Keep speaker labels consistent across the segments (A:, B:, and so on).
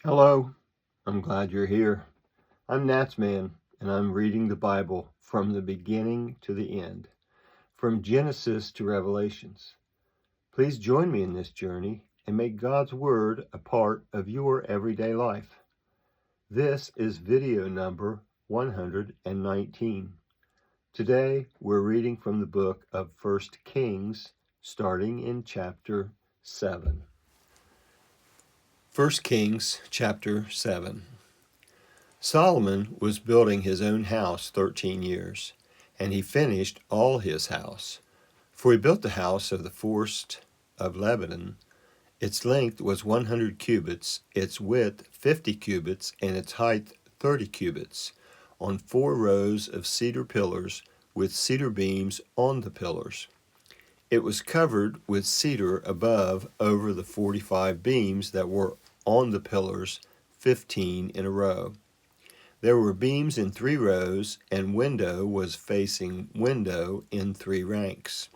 A: Hello, I'm glad you're here. I'm NatsMan, and I'm reading the Bible from the beginning to the end, from Genesis to Revelations. Please join me in this journey and make God's Word a part of your everyday life. This is video number 119. Today we're reading from the book of 1 Kings, starting in chapter 7. 1 Kings chapter 7. Solomon was building his own house 13 years, and he finished all his house. For he built the house of the forest of Lebanon. Its length was 100 cubits, its width 50 cubits, and its height 30 cubits, on 4 rows of cedar pillars with cedar beams on the pillars. It was covered with cedar above over the 45 beams that were on the pillars, 15 in a row. There were beams in 3 rows, and window was facing window in 3 ranks.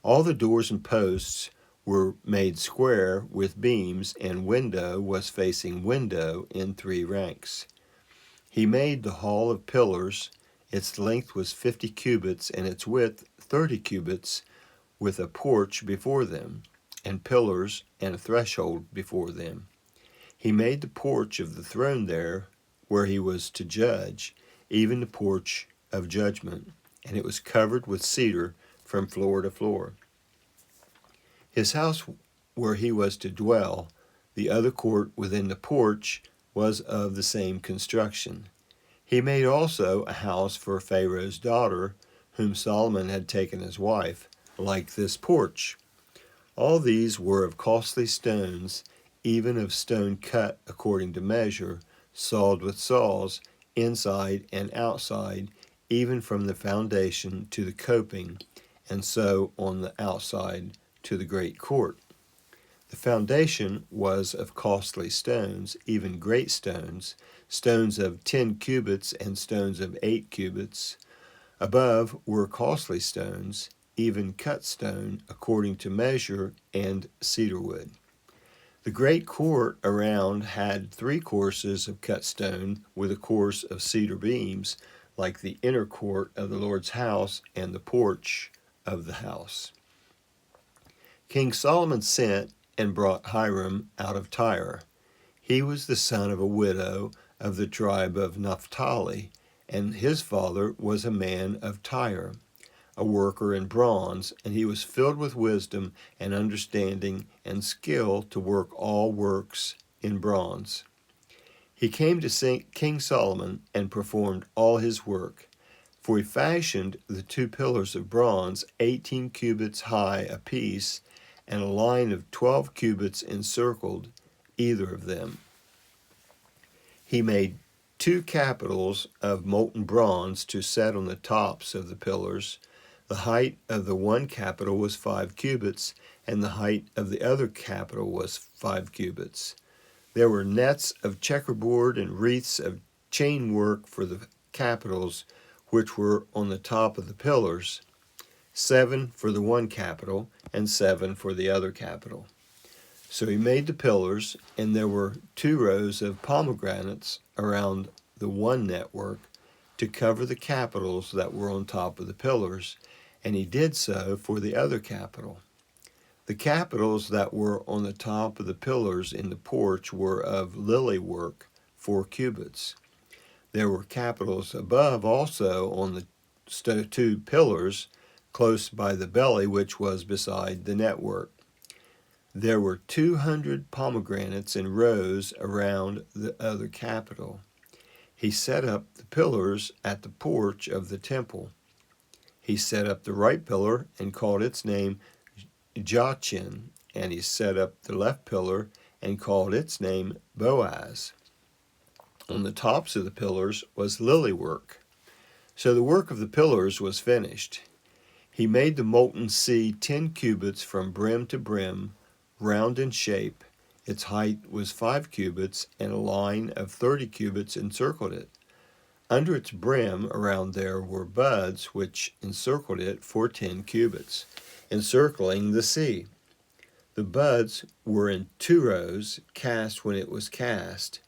A: All the doors and posts were made square with beams, and window was facing window in 3 ranks. He made the hall of pillars. Its length was 50 cubits, and its width 30 cubits, with a porch before them, and pillars and a threshold before them. He made the porch of the throne there, where he was to judge, even the porch of judgment, and it was covered with cedar from floor to floor. His house where he was to dwell, the other court within the porch, was of the same construction. He made also a house for Pharaoh's daughter, whom Solomon had taken as wife, like this porch. All these were of costly stones, even of stone cut according to measure, sawed with saws, inside and outside, even from the foundation to the coping, and so on the outside to the great court. The foundation was of costly stones, even great stones, stones of 10 cubits and stones of 8 cubits. Above were costly stones, even cut stone according to measure, and cedar wood. The great court around had 3 courses of cut stone with a course of cedar beams, like the inner court of the Lord's house and the porch of the house. King Solomon sent and brought Hiram out of Tyre. He was the son of a widow of the tribe of Naphtali, and his father was a man of Tyre, a worker in bronze, and he was filled with wisdom and understanding and skill to work all works in bronze. He came to King Solomon and performed all his work, for he fashioned the 2 pillars of bronze, 18 cubits high apiece, and a line of 12 cubits encircled either of them. He made 2 capitals of molten bronze to set on the tops of the pillars. The height of the one capital was 5 cubits, and the height of the other capital was 5 cubits. There were nets of checkerboard and wreaths of chain work for the capitals, which were on the top of the pillars, 7 for the one capital, and 7 for the other capital. So he made the pillars, and there were 2 rows of pomegranates around the one network to cover the capitals that were on top of the pillars, and he did so for the other capital. The capitals that were on the top of the pillars in the porch were of lily work, 4 cubits. There were capitals above also on the 2 pillars close by the belly, which was beside the network. There were 200 pomegranates in rows around the other capital. He set up the pillars at the porch of the temple. He set up the right pillar and called its name Jachin, and he set up the left pillar and called its name Boaz. On the tops of the pillars was lily work. So the work of the pillars was finished. He made the molten sea 10 cubits from brim to brim, round in shape. Its height was 5 cubits, and a line of 30 cubits encircled it. Under its brim around there were buds which encircled it for 10 cubits, encircling the sea. The buds were in 2 rows, cast when it was cast.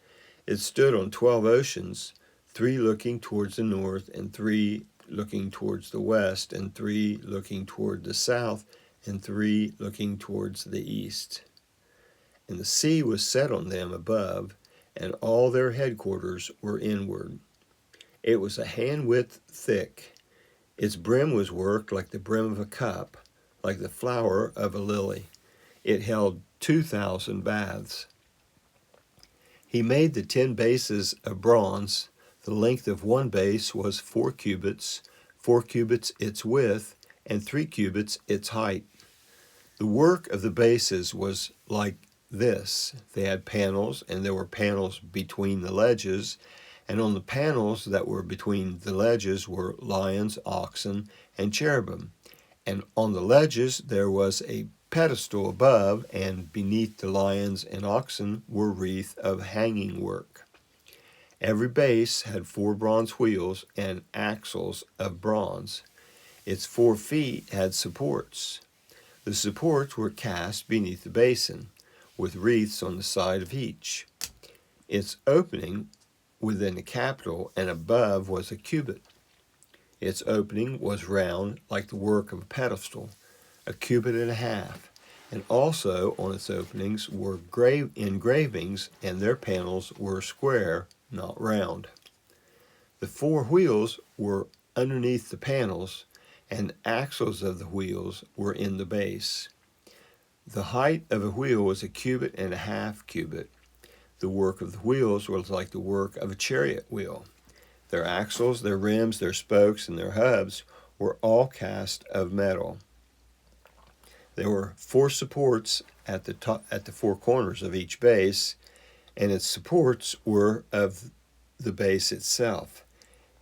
A: It stood on 12 oceans, 3 looking towards the north, and 3 looking towards the west, and 3 looking toward the south, and 3 looking towards the east. And the sea was set on them above, and all their headquarters were inward. It was a hand-width thick. Its brim was worked like the brim of a cup, like the flower of a lily. It held 2,000 baths. He made the 10 bases of bronze. The length of one base was 4 cubits its width, and 3 cubits its height. The work of the bases was like this. They had panels, and there were panels between the ledges, and on the panels that were between the ledges were lions, oxen, and cherubim. And on the ledges there was a pedestal above, and beneath the lions and oxen were wreaths of hanging work. Every base had 4 bronze wheels and axles of bronze. Its 4 feet had supports. The supports were cast beneath the basin, with wreaths on the side of each. Its opening within the capital and above was a cubit. Its opening was round like the work of a pedestal, a cubit and a half, and also on its openings were engravings, and their panels were square, not round. The 4 wheels were underneath the panels, and axles of the wheels were in the base. The height of a wheel was a cubit and a half cubit. The work of the wheels was like the work of a chariot wheel. Their axles, their rims, their spokes, and their hubs were all cast of metal. There were 4 supports at the 4 corners of each base, and its supports were of the base itself.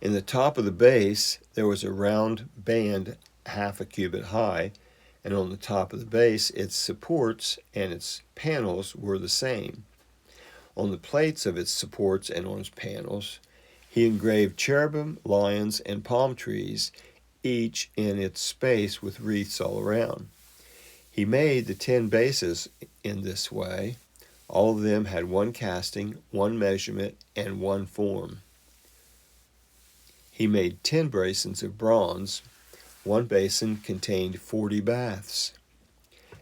A: In the top of the base there was a round band half a cubit high, and on the top of the base its supports and its panels were the same. On the plates of its supports and on its panels he engraved cherubim, lions, and palm trees, each in its space with wreaths all around. He made the 10 bases in this way. All of them had 1 casting, 1 measurement, and 1 form. He made 10 basins of bronze. 1 basin contained 40 baths.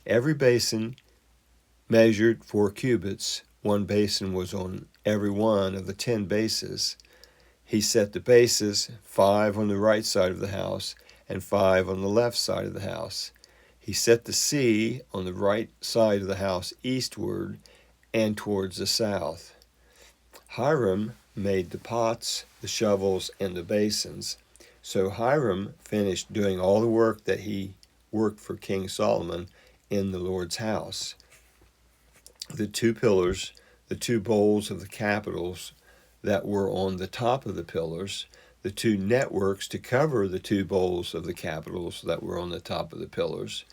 A: Every basin measured 4 cubits. 1 basin was on every one of the 10 bases. He set the bases, 5 on the right side of the house and 5 on the left side of the house. He set the sea on the right side of the house eastward and towards the south. Hiram made the pots, the shovels, and the basins. So Hiram finished doing all the work that he worked for King Solomon in the Lord's house. The 2 pillars, the 2 bowls of the capitals that were on the top of the pillars, the 2 networks to cover the 2 bowls of the capitals that were on the top of the pillars,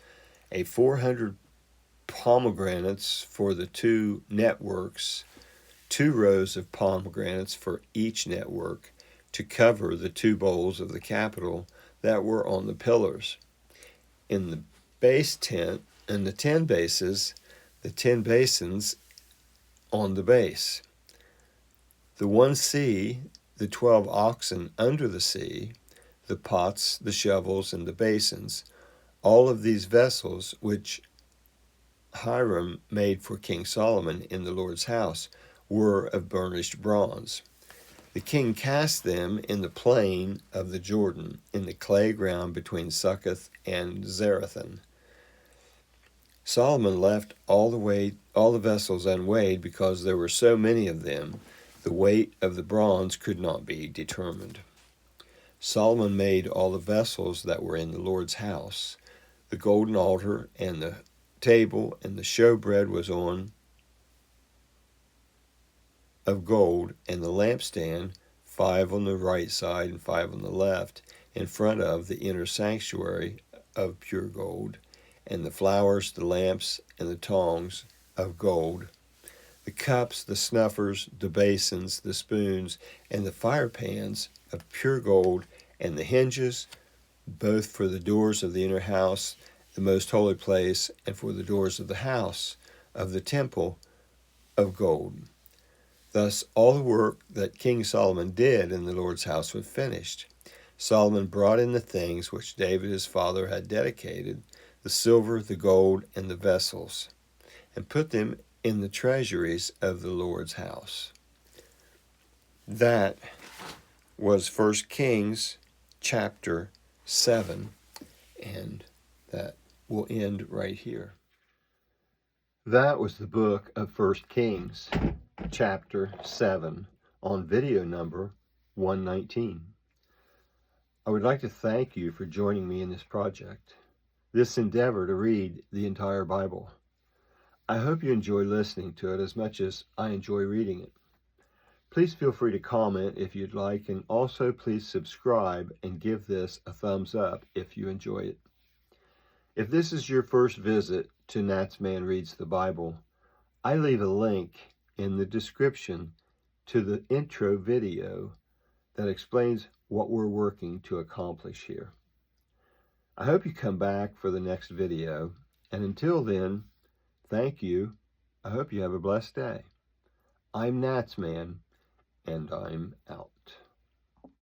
A: a 400 pomegranates for the 2 networks, 2 rows of pomegranates for each network to cover the 2 bowls of the capital that were on the pillars. In the base tent and the 10 bases, the 10 basins on the base. The 1 sea, the 12 oxen under the sea, the pots, the shovels, and the basins, all of these vessels which Hiram made for King Solomon in the Lord's house were of burnished bronze. The king cast them in the plain of the Jordan, in the clay ground between Succoth and Zarethan. Solomon left all the vessels unweighed because there were so many of them. The weight of the bronze could not be determined. Solomon made all the vessels that were in the Lord's house. The golden altar and the table and the showbread was on of gold, and the lampstand, 5 on the right side and 5 on the left, in front of the inner sanctuary, of pure gold, and the flowers, the lamps, and the tongs of gold. The cups, the snuffers, the basins, the spoons, and the fire pans of pure gold, and the hinges, both for the doors of the inner house the most holy place, and for the doors of the house of the temple of gold. Thus all the work that King Solomon did in the Lord's house was finished. Solomon brought in the things which David his father had dedicated, the silver, the gold, and the vessels, and put them in the treasuries of the Lord's house. That was 1 Kings chapter 7, and that will end right here. That was the book of 1 Kings chapter 7 on video number 119. I would like to thank you for joining me in this project, this endeavor to read the entire Bible. I hope you enjoy listening to it as much as I enjoy reading it. Please feel free to comment if you'd like, and also please subscribe and give this a thumbs up if you enjoy it. If this is your first visit to NatsMan Reads the Bible, I leave a link in the description to the intro video that explains what we're working to accomplish here. I hope you come back for the next video, and until then, thank you. I hope you have a blessed day. I'm NatsMan, and I'm out.